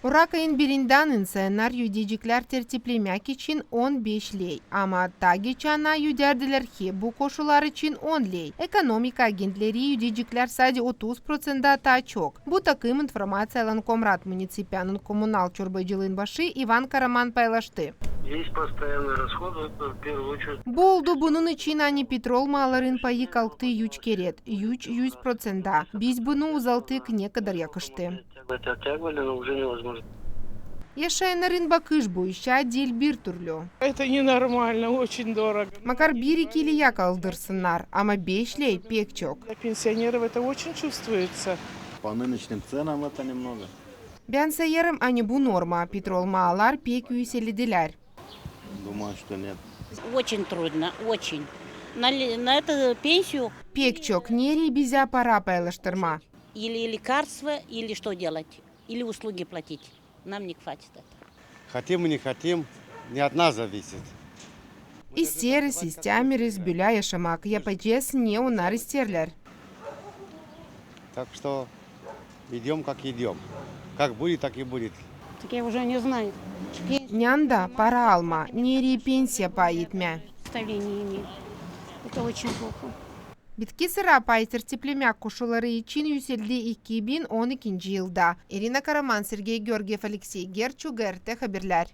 Урак ayın birinden insanlar yüdecikler tertiplemek için 15 lei. Ama ta geçen ay yüderdiler ki bu koşullar için 10 lei. Ekonomik agentleri yüdecikler sadece 30% daha çok. Bu takım informasiyalan Komrat municipianın kommunal çorbacılığın başı Ivan Karaman paylaştı. Есть постоянные расходы, в первую очередь. Bu oldu bunun için hani petrol malların payı kalktı 3 kere, 100%. Biz bunu uzalttık ne kadar yakıştı. Оттягивали, но уже невозможно. Yaşayanların bakış bu işe değil bir türlü. Это ненормально, очень дорого. Makar bir ikiliye kaldırsınlar ama 5 lei pek çok. Для пенсионеров это очень чувствуется. По нынешним ценам это немного. Ben sayarım hani bu norma petrol mallar pek yükseldiler. Думаю, что нет. Очень трудно, очень. На эту пенсию Pek çok nereye bize para paylaştırma. или лекарства, или что делать, или услуги платить. Нам не хватит этого. Хотим и не хотим, не от нас зависит. İsteriz istemiriz böyle yaşamak yapacağız ne onlar isterler. Так что идем как идем. Как будет, так и будет. Так я уже не знаю. Nyanda para alma, nereye pensiya pay etme. Представления не имею. Это очень плохо. Bitki sıra pay tertiplemek koşulları için yükseldi 2012 yılda. Irina Karaman, Sergey Georgiev, Alexey Gerchuger, Haberler.